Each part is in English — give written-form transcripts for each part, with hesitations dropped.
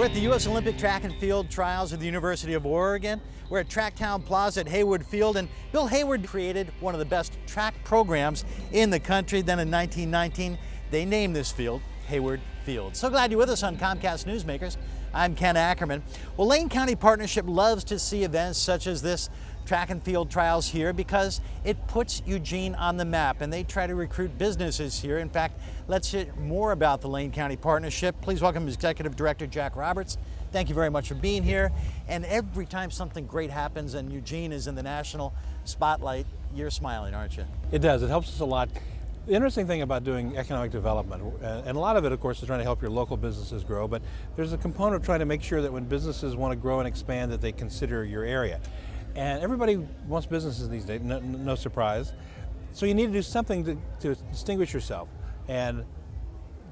We're at the U.S. Olympic Track and Field Trials at the University of Oregon. We're at TrackTown Plaza at Hayward Field, and Bill Hayward created one of the best track programs in the country. Then in 1919, they named this field Hayward Field. So glad you're with us on Comcast Newsmakers. I'm Ken Ackerman. Well, Lane County Partnership loves to see events such as this track and field trials here because it puts Eugene on the map, and they try to recruit businesses here. In fact, let's hear more about the Lane County Partnership. Please welcome Executive Director Jack Roberts. Thank you very much for being here. And every time something great happens and Eugene is in the national spotlight, you're smiling, aren't you? It does. It helps us a lot. The interesting thing about doing economic development, and a lot of it, of course, is trying to help your local businesses grow, but there's a component of trying to make sure that when businesses want to grow and expand, that they consider your area. And everybody wants businesses these days, no surprise. So you need to do something to distinguish yourself. And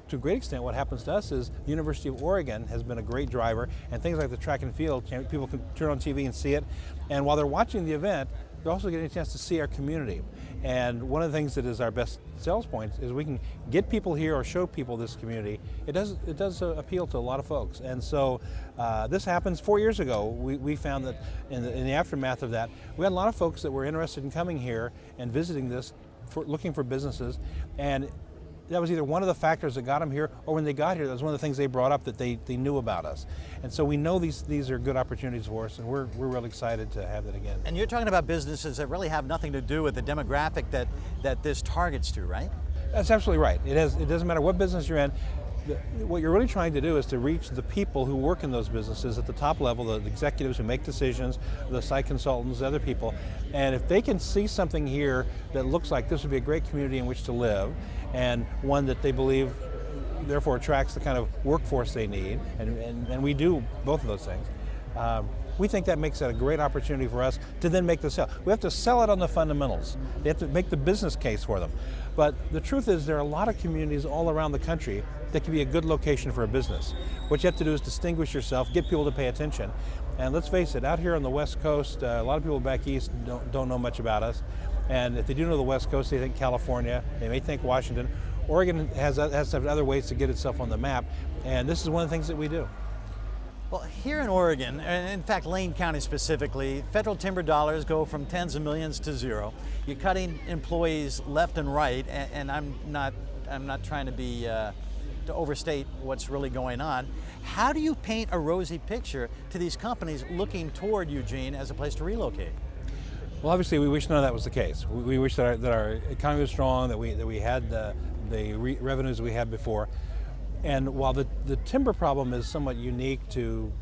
to a great extent, what happens to us is the University of Oregon has been a great driver, and things like the track and field, people can turn on TV and see it. And while they're watching the event, they're also getting a chance to see our community. And one of the things that is our best sales point is we can get people here or show people this community. It does appeal to a lot of folks. And so this happens 4 years ago. We found that in the aftermath of that, we had a lot of folks that were interested in coming here and visiting this, looking for businesses. And that was either one of the factors that got them here, or when they got here, that was one of the things they brought up that they knew about us. And so we know these are good opportunities for us, and we're really excited to have that again. And you're talking about businesses that really have nothing to do with the demographic that this targets to, right? That's absolutely right. It doesn't matter what business you're in. What you're really trying to do is to reach the people who work in those businesses at the top level, the executives who make decisions, the site consultants, other people. And if they can see something here that looks like this would be a great community in which to live, and one that they believe therefore attracts the kind of workforce they need, and we do both of those things, we think that makes it a great opportunity for us to then make the sale. We have to sell it on the fundamentals. They have to make the business case for them. But the truth is there are a lot of communities all around the country that can be a good location for a business. What you have to do is distinguish yourself, get people to pay attention. And let's face it, out here on the West Coast, a lot of people back east don't know much about us. And if they do know the West Coast, they think California, they may think Washington. Oregon has other ways to get itself on the map, and this is one of the things that we do. Well, here in Oregon, and in fact Lane County specifically, federal timber dollars go from tens of millions to zero. You're cutting employees left and right, and I'm not trying to be to overstate what's really going on. How do you paint a rosy picture to these companies looking toward Eugene as a place to relocate? Well, obviously, we wish none of that was the case. We wish that our economy was strong, that we had the revenues we had before. And while the timber problem is somewhat unique to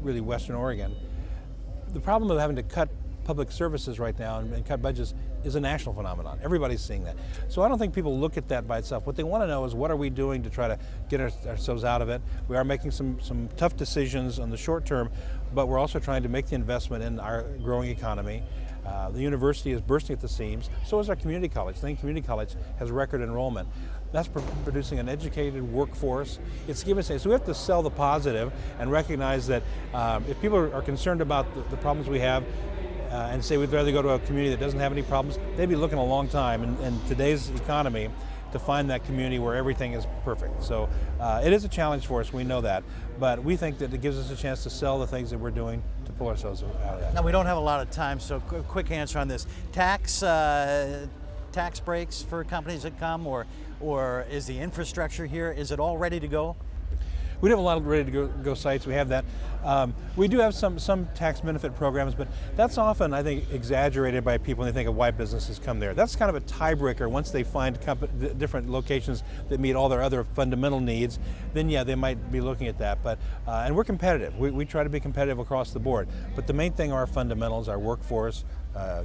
really Western Oregon, the problem of having to cut public services right now and cut budgets is a national phenomenon. Everybody's seeing that. So I don't think people look at that by itself. What they want to know is what are we doing to try to get ourselves out of it. We are making some tough decisions on the short term, but we're also trying to make the investment in our growing economy. The university is bursting at the seams. So is our community college. Lane Community College has record enrollment. That's producing an educated workforce. It's give and take. So we have to sell the positive and recognize that if people are concerned about the problems we have and say we'd rather go to a community that doesn't have any problems, they'd be looking a long time in today's economy to find that community where everything is perfect. So it is a challenge for us, we know that, but we think that it gives us a chance to sell the things that we're doing to pull ourselves out of that. Now, we don't have a lot of time, so quick answer on this. Tax breaks for companies that come, or is the infrastructure here, is it all ready to go? We do have a lot of ready to go sites. We have that. We do have some tax benefit programs, but that's often, I think, exaggerated by people when they think of why businesses come there. That's kind of a tiebreaker. Once they find different locations that meet all their other fundamental needs, then yeah, they might be looking at that. But and we're competitive. We try to be competitive across the board. But the main thing are our fundamentals, our workforce,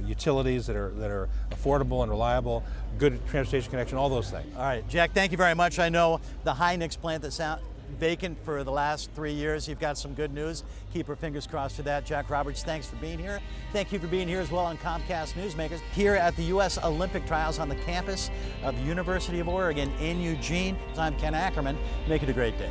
utilities that are affordable and reliable, good transportation connection, all those things. All right, Jack, thank you very much. I know the Hynix plant that's vacant for the last 3 years. You've got some good news. Keep our fingers crossed for that. Jack Roberts, thanks for being here. Thank you for being here as well on Comcast Newsmakers here at the U.S. Olympic Trials on the campus of the University of Oregon in Eugene. I'm Ken Ackerman. Make it a great day.